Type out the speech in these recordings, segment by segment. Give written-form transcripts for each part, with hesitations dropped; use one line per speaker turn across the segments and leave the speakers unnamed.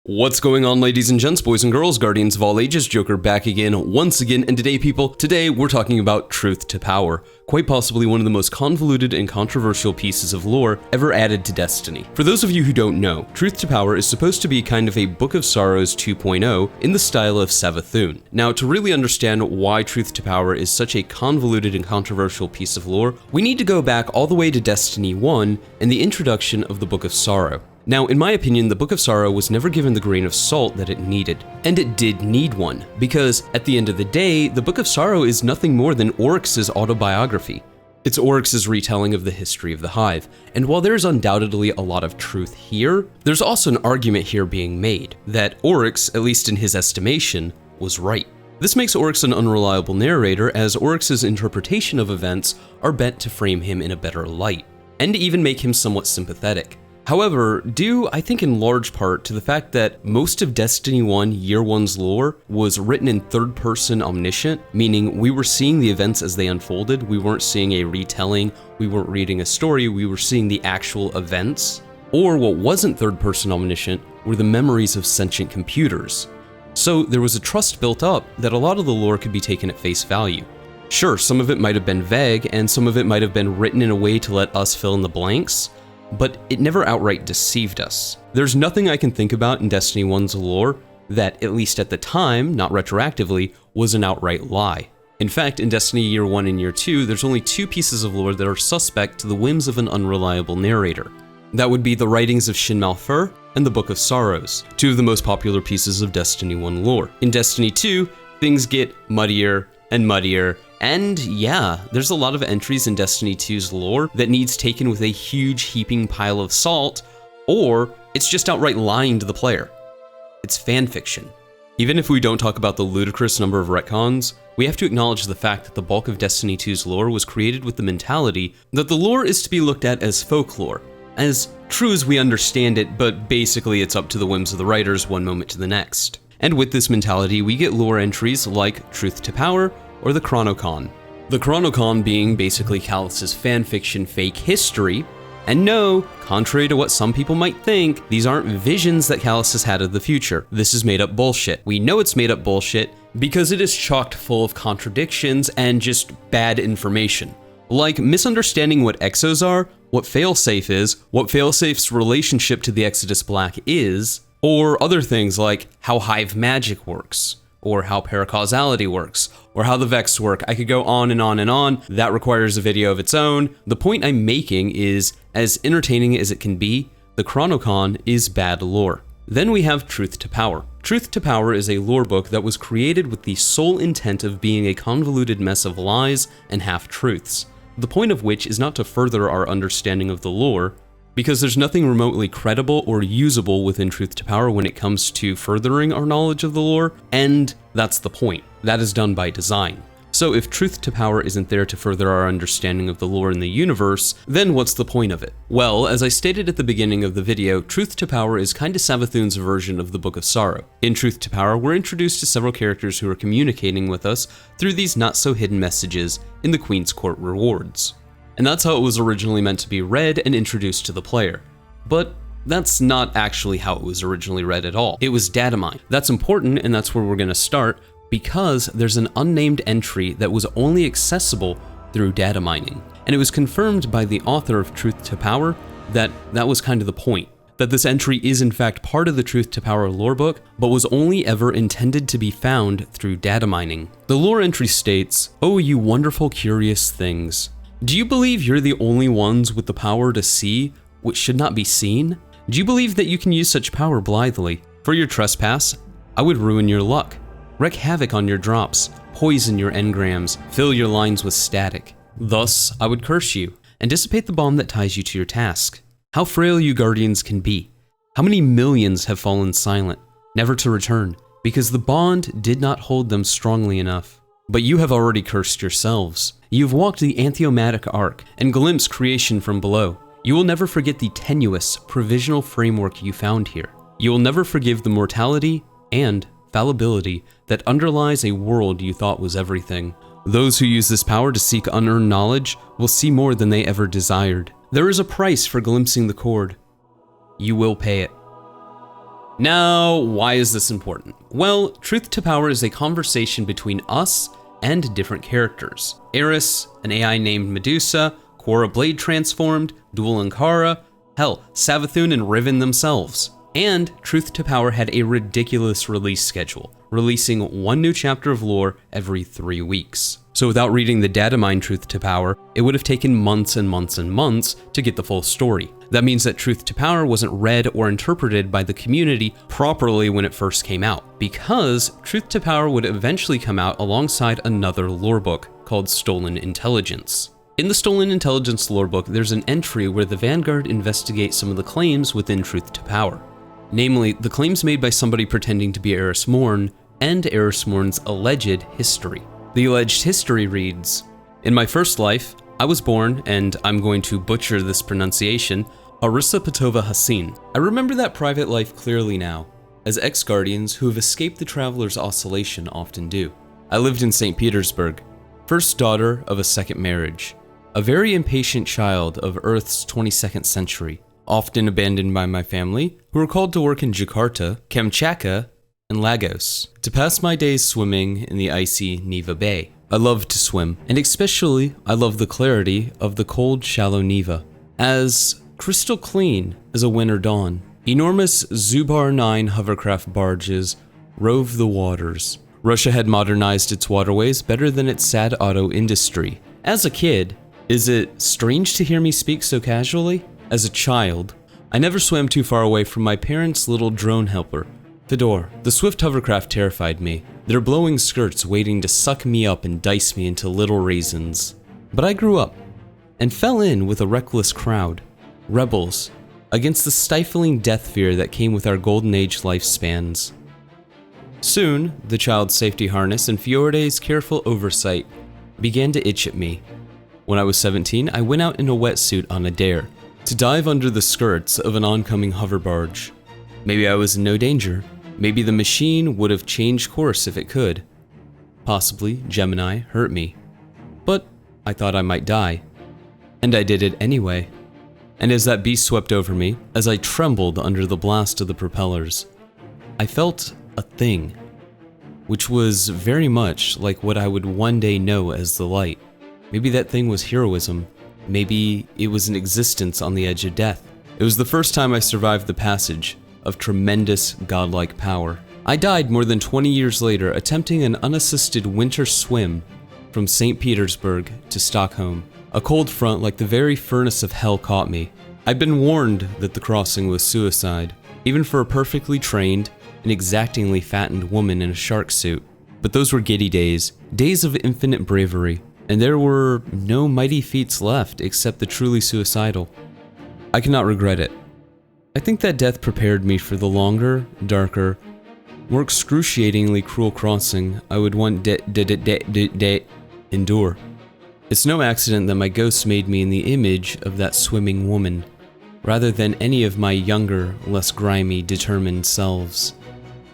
What's going on, ladies and gents, boys and girls, guardians of all ages, Joker back again, once again, and today we're talking about Truth to Power, quite possibly one of the most convoluted and controversial pieces of lore ever added to Destiny. For those of you who don't know, Truth to Power is supposed to be kind of a Book of Sorrows 2.0 in the style of Savathun. Now, to really understand why Truth to Power is such a convoluted and controversial piece of lore, we need to go back all the way to Destiny 1 and the introduction of the Book of Sorrow. Now, in my opinion, the Book of Sorrow was never given the grain of salt that it needed. And it did need one, because at the end of the day, the Book of Sorrow is nothing more than Oryx's autobiography. It's Oryx's retelling of the history of the Hive, and while there's undoubtedly a lot of truth here, there's also an argument here being made that Oryx, at least in his estimation, was right. This makes Oryx an unreliable narrator, as Oryx's interpretation of events are bent to frame him in a better light, and even make him somewhat sympathetic. However, due, I think in large part, to the fact that most of Destiny 1 Year 1's lore was written in third-person omniscient, meaning we were seeing the events as they unfolded, we weren't seeing a retelling, we weren't reading a story, we were seeing the actual events. Or what wasn't third-person omniscient were the memories of sentient computers. So there was a trust built up that a lot of the lore could be taken at face value. Sure, some of it might have been vague, and some of it might have been written in a way to let us fill in the blanks, but it never outright deceived us. There's nothing I can think about in Destiny 1's lore that, at least at the time, not retroactively, was an outright lie. In fact, in Destiny Year 1 and Year 2, there's only two pieces of lore that are suspect to the whims of an unreliable narrator. That would be the writings of Shin Malphur and the Book of Sorrows, two of the most popular pieces of Destiny 1 lore. In Destiny 2, things get muddier and muddier, and yeah, there's a lot of entries in Destiny 2's lore that needs taken with a huge heaping pile of salt, or it's just outright lying to the player. It's fanfiction. Even if we don't talk about the ludicrous number of retcons, we have to acknowledge the fact that the bulk of Destiny 2's lore was created with the mentality that the lore is to be looked at as folklore, as true as we understand it, but basically it's up to the whims of the writers one moment to the next. And with this mentality, we get lore entries like Truth to Power, or the Chronocon. The Chronocon being basically Calus's fanfiction fake history, and no, contrary to what some people might think, these aren't visions that Calus has had of the future. This is made up bullshit. We know it's made up bullshit because it is chocked full of contradictions and just bad information. Like misunderstanding what exos are, what failsafe is, what failsafe's relationship to the Exodus Black is, or other things like how Hive magic works, or how paracausality works, or how the Vex work. I could go on and on and on. That requires a video of its own. The point I'm making is, as entertaining as it can be, the Chronocon is bad lore. Then we have Truth to Power. Truth to Power is a lore book that was created with the sole intent of being a convoluted mess of lies and half-truths, the point of which is not to further our understanding of the lore, because there's nothing remotely credible or usable within Truth to Power when it comes to furthering our knowledge of the lore, and that's the point. That is done by design. So if Truth to Power isn't there to further our understanding of the lore in the universe, then what's the point of it? Well, as I stated at the beginning of the video, Truth to Power is kinda Savathun's version of the Book of Sorrow. In Truth to Power, we're introduced to several characters who are communicating with us through these not-so-hidden messages in the Queen's Court rewards. And that's how it was originally meant to be read and introduced to the player. But that's not actually how it was originally read at all. It was data mined. That's important, and that's where we're going to start, because there's an unnamed entry that was only accessible through data mining. And it was confirmed by the author of Truth to Power that that was kind of the point, that this entry is in fact part of the Truth to Power lore book, but was only ever intended to be found through data mining. The lore entry states, "Oh, you wonderful curious things. Do you believe you're the only ones with the power to see what should not be seen? Do you believe that you can use such power blithely? For your trespass, I would ruin your luck, wreak havoc on your drops, poison your engrams, fill your lines with static. Thus, I would curse you, and dissipate the bond that ties you to your task. How frail you guardians can be. How many millions have fallen silent, never to return, because the bond did not hold them strongly enough. But you have already cursed yourselves. You have walked the anthiomatic arc and glimpsed creation from below. You will never forget the tenuous, provisional framework you found here. You will never forgive the mortality and fallibility that underlies a world you thought was everything. Those who use this power to seek unearned knowledge will see more than they ever desired. There is a price for glimpsing the cord. You will pay it. Now, why is this important? Well, truth to power is a conversation between us and different characters. Eris, an AI named Medusa, Quora Blade transformed, Dual Ankara, hell, Savathun and Riven themselves. And Truth to Power had a ridiculous release schedule, releasing one new chapter of lore every 3 weeks. So without reading the data mine Truth to Power, it would have taken months and months and months to get the full story. That means that Truth to Power wasn't read or interpreted by the community properly when it first came out, because Truth to Power would eventually come out alongside another lore book called Stolen Intelligence. In the Stolen Intelligence lore book, there's an entry where the Vanguard investigates some of the claims within Truth to Power. Namely, the claims made by somebody pretending to be Eris Morn and Eris Morn's alleged history. The alleged history reads, "In my first life, I was born, and I'm going to butcher this pronunciation, Arisapatova Hassin. I remember that private life clearly now, as ex-guardians who have escaped the Traveler's Oscillation often do. I lived in St. Petersburg, first daughter of a second marriage, a very impatient child of Earth's 22nd century, often abandoned by my family, who were called to work in Jakarta, Kamchatka, and Lagos, to pass my days swimming in the icy Neva Bay. I loved to swim, and especially I loved the clarity of the cold, shallow Neva, as crystal clean as a winter dawn. Enormous Zubar 9 hovercraft barges rove the waters. Russia had modernized its waterways better than its sad auto industry. As a kid, is it strange to hear me speak so casually? As a child, I never swam too far away from my parents' little drone helper, Fedor. The swift hovercraft terrified me, their blowing skirts waiting to suck me up and dice me into little raisins. But I grew up, and fell in with a reckless crowd, rebels, against the stifling death fear that came with our golden age lifespans. Soon, the child's safety harness and Fjorde's careful oversight began to itch at me. When I was 17, I went out in a wetsuit on a dare, to dive under the skirts of an oncoming hover barge. Maybe I was in no danger. Maybe the machine would have changed course if it could. Possibly Gemini hurt me. But I thought I might die. And I did it anyway. And as that beast swept over me, as I trembled under the blast of the propellers, I felt a thing, which was very much like what I would one day know as the light. Maybe that thing was heroism. Maybe it was an existence on the edge of death. It was the first time I survived the passage of tremendous godlike power. I died more than 20 years later attempting an unassisted winter swim from St. Petersburg to Stockholm. A cold front like the very furnace of hell caught me. I'd been warned that the crossing was suicide, even for a perfectly trained and exactingly fattened woman in a shark suit. But those were giddy days, days of infinite bravery, and there were no mighty feats left except the truly suicidal. I cannot regret it. I think that death prepared me for the longer, darker, more excruciatingly cruel crossing I would one endure. It's no accident that my ghost made me in the image of that swimming woman, rather than any of my younger, less grimy, determined selves.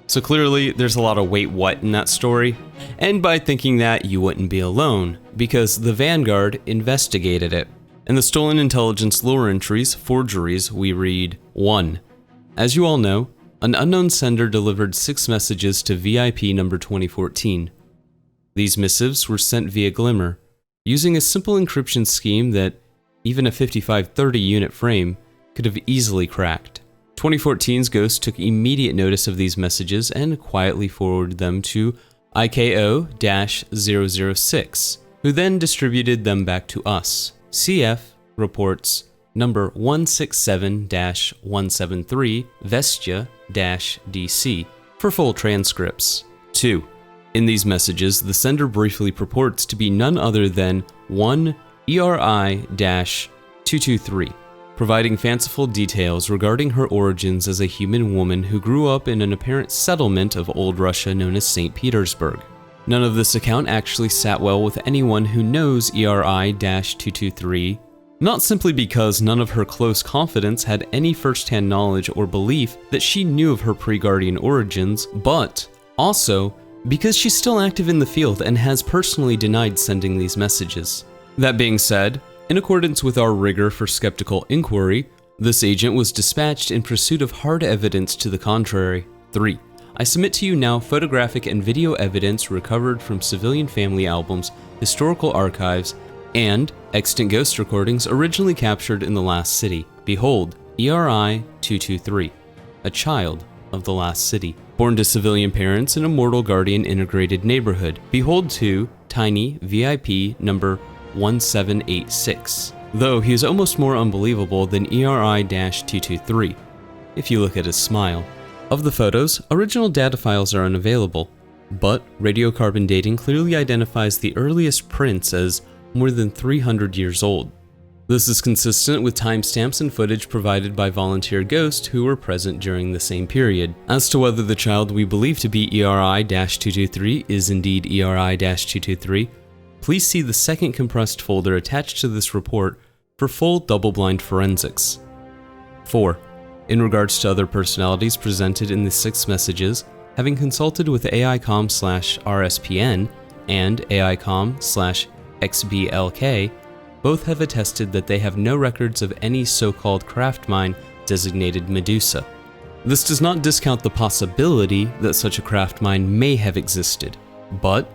So clearly, there's a lot of wait what in that story, and by thinking that, you wouldn't be alone, because the Vanguard investigated it. In the Stolen Intelligence lore entries, forgeries, we read, 1. As you all know, an unknown sender delivered 6 messages to VIP number 2014. These missives were sent via Glimmer, using a simple encryption scheme that even a 5530 unit frame could have easily cracked. 2014's Ghost took immediate notice of these messages and quietly forwarded them to IKO-006, who then distributed them back to us. CF reports number 167-173 Vestia-DC for full transcripts. 2. In these messages, the sender briefly purports to be none other than 1 ERI-223, providing fanciful details regarding her origins as a human woman who grew up in an apparent settlement of old Russia known as St. Petersburg. None of this account actually sat well with anyone who knows ERI-223, not simply because none of her close confidants had any first-hand knowledge or belief that she knew of her pre-Guardian origins, but also because she's still active in the field and has personally denied sending these messages. That being said, in accordance with our rigor for skeptical inquiry, This agent was dispatched in pursuit of hard evidence to the contrary. 3. I submit to you now photographic and video evidence recovered from civilian family albums, historical archives, and extant ghost recordings originally captured in the last city. Behold, ERI 223, a child of the last city, born to civilian parents in a mortal guardian integrated neighborhood. Behold to Tiny VIP number 1786, though he is almost more unbelievable than ERI-223, if you look at his smile. Of the photos, original data files are unavailable, but radiocarbon dating clearly identifies the earliest prints as more than 300 years old. This is consistent with timestamps and footage provided by volunteer ghosts who were present during the same period. As to whether the child we believe to be ERI-223 is indeed ERI-223, please see the second compressed folder attached to this report for full double-blind forensics. 4. In regards to other personalities presented in the 6 messages, having consulted with AICOM/RSPN and AICOM/XBLK, both have attested that they have no records of any so-called craft mine designated Medusa. This does not discount the possibility that such a craft mine may have existed, but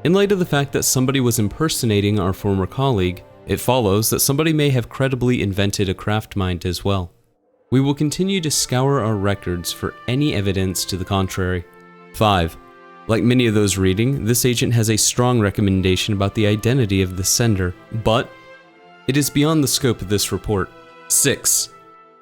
in light of the fact that somebody was impersonating our former colleague, it follows that somebody may have credibly invented a craft mine as well. We will continue to scour our records for any evidence to the contrary. 5. Like many of those reading, this agent has a strong recommendation about the identity of the sender, but it is beyond the scope of this report. 6.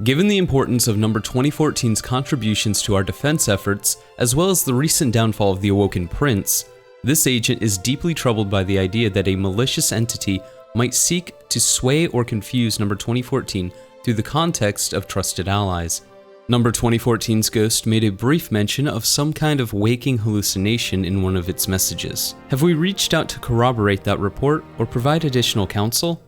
Given the importance of number 2014's contributions to our defense efforts, as well as the recent downfall of the Awoken Prince, this agent is deeply troubled by the idea that a malicious entity might seek to sway or confuse number 2014 through the context of trusted allies. Number 2014's ghost made a brief mention of some kind of waking hallucination in one of its messages. Have we reached out to corroborate that report or provide additional counsel?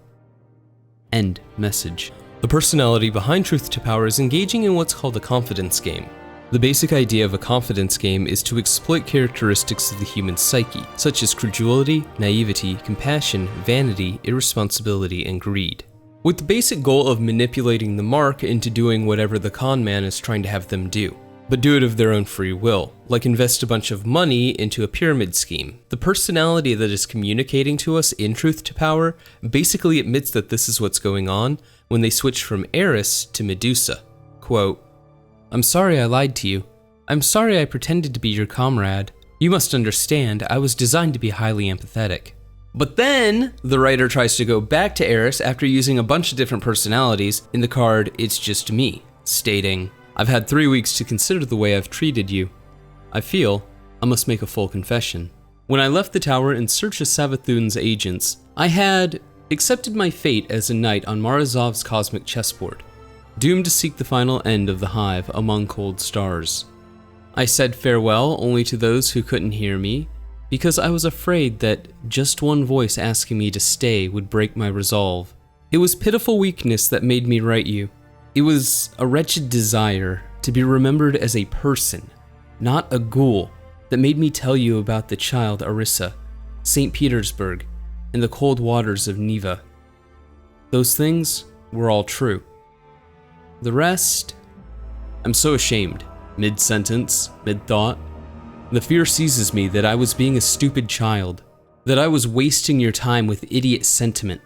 End message. The personality behind Truth to Power is engaging in what's called a confidence game. The basic idea of a confidence game is to exploit characteristics of the human psyche, such as credulity, naivety, compassion, vanity, irresponsibility, and greed, with the basic goal of manipulating the mark into doing whatever the con man is trying to have them do, but do it of their own free will, like invest a bunch of money into a pyramid scheme. The personality that is communicating to us in Truth to Power basically admits that this is what's going on when they switch from Eris to Medusa. Quote, "I'm sorry I lied to you. I'm sorry I pretended to be your comrade. You must understand, I was designed to be highly empathetic." But then, the writer tries to go back to Eris after using a bunch of different personalities in the card It's Just Me, stating, "I've had 3 weeks to consider the way I've treated you. I feel I must make a full confession. When I left the tower in search of Savathun's agents, I had accepted my fate as a knight on Morozov's cosmic chessboard, doomed to seek the final end of the hive among cold stars. I said farewell only to those who couldn't hear me, because I was afraid that just one voice asking me to stay would break my resolve. It was pitiful weakness that made me write you. It was a wretched desire to be remembered as a person, not a ghoul, that made me tell you about the child Arissa, St. Petersburg, and the cold waters of Neva. Those things were all true. The rest, I'm so ashamed." Mid-sentence, mid-thought, the fear seizes me that I was being a stupid child, that I was wasting your time with idiot sentiment,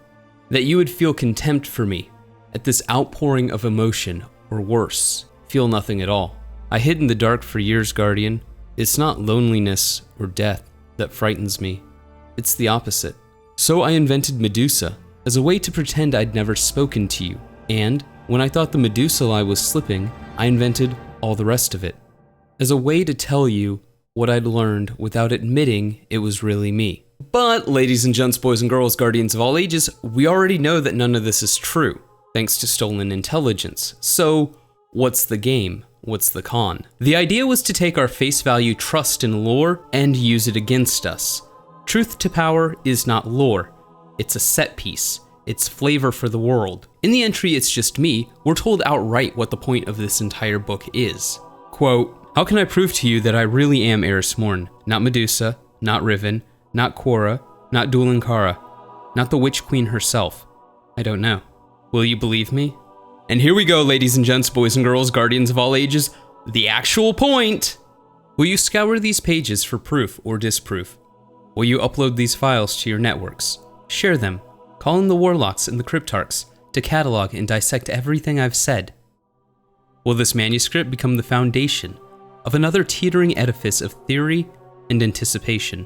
that you would feel contempt for me at this outpouring of emotion, or worse, feel nothing at all. I hid in the dark for years, Guardian. It's not loneliness or death that frightens me. It's the opposite. So I invented Medusa as a way to pretend I'd never spoken to you, and when I thought the Medusa lie was slipping, I invented all the rest of it, as a way to tell you what I'd learned without admitting it was really me. But, ladies and gents, boys and girls, guardians of all ages, we already know that none of this is true, thanks to stolen intelligence. So, what's the game? What's the con? The idea was to take our face value trust in lore and use it against us. Truth to Power is not lore. It's a set piece. It's flavor for the world. In the entry It's Just Me, we're told outright what the point of this entire book is. Quote, "How can I prove to you that I really am Eris Morn? Not Medusa, not Riven, not Quora, not Dulinkara, not the Witch Queen herself. I don't know. Will you believe me? And here we go, ladies and gents, boys and girls, guardians of all ages, the actual point. Will you scour these pages for proof or disproof? Will you upload these files to your networks? Share them, call in the warlocks and the cryptarchs to catalog and dissect everything I've said? Will this manuscript become the foundation of another teetering edifice of theory and anticipation?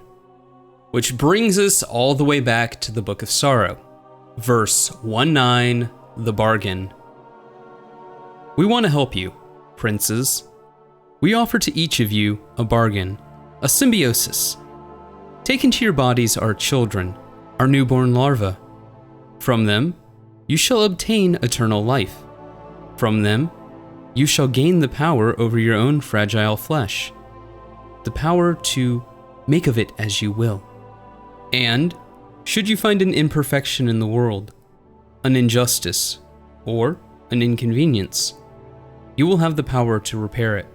Which brings us all the way back to the Book of Sorrow, verse 19, the bargain. We want to help you, princes. We offer to each of you a bargain, a symbiosis. Take into your bodies our children, our newborn larvae. From them, you shall obtain eternal life. From them, you shall gain the power over your own fragile flesh, the power to make of it as you will. And, should you find an imperfection in the world, an injustice, or an inconvenience, you will have the power to repair it.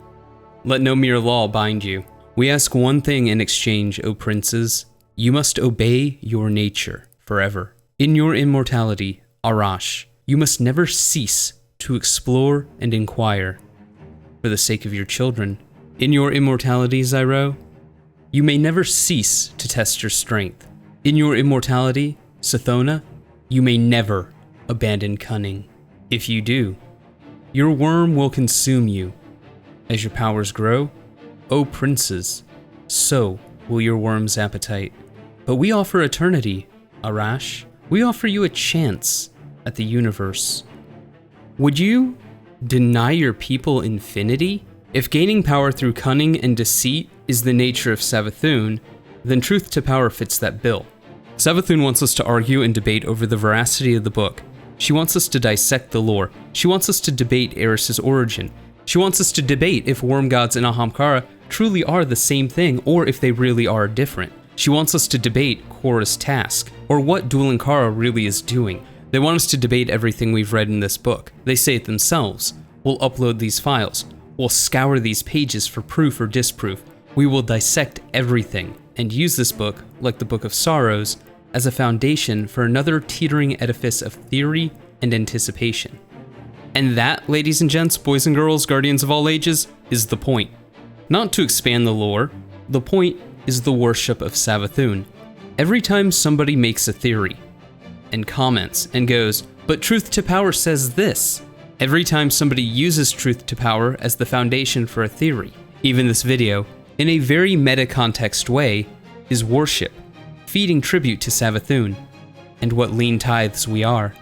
Let no mere law bind you. We ask one thing in exchange, O princes. You must obey your nature forever. In your immortality, Arash, you must never cease to explore and inquire. For the sake of your children, in your immortality, Zyro, you may never cease to test your strength. In your immortality, Sathona, you may never abandon cunning. If you do, your worm will consume you. As your powers grow, O princes, so will your worm's appetite. But we offer eternity, Arash. We offer you a chance at the universe. Would you deny your people infinity? If gaining power through cunning and deceit is the nature of Savathun, then truth to power fits that bill. Savathun wants us to argue and debate over the veracity of the book. She wants us to dissect the lore. She wants us to debate Eris's origin. She wants us to debate if worm gods and Ahamkara truly are the same thing or if they really are different. She wants us to debate Korra's task, or what Dualankara really is doing. They want us to debate everything we've read in this book. They say it themselves. We'll upload these files. We'll scour these pages for proof or disproof. We will dissect everything and use this book, like the Book of Sorrows, as a foundation for another teetering edifice of theory and anticipation. And that, ladies and gents, boys and girls, guardians of all ages, is the point. Not to expand the lore, the point is the worship of Savathun. Every time somebody makes a theory, and comments, and goes, but truth to power says this. Every time somebody uses truth to power as the foundation for a theory, even this video, in a very meta-context way, is worship, feeding tribute to Savathun, and what lean tithes we are.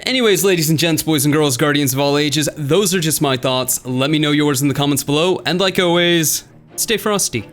Anyways, ladies and gents, boys and girls, guardians of all ages, those are just my thoughts. Let me know yours in the comments below, and like always, stay frosty.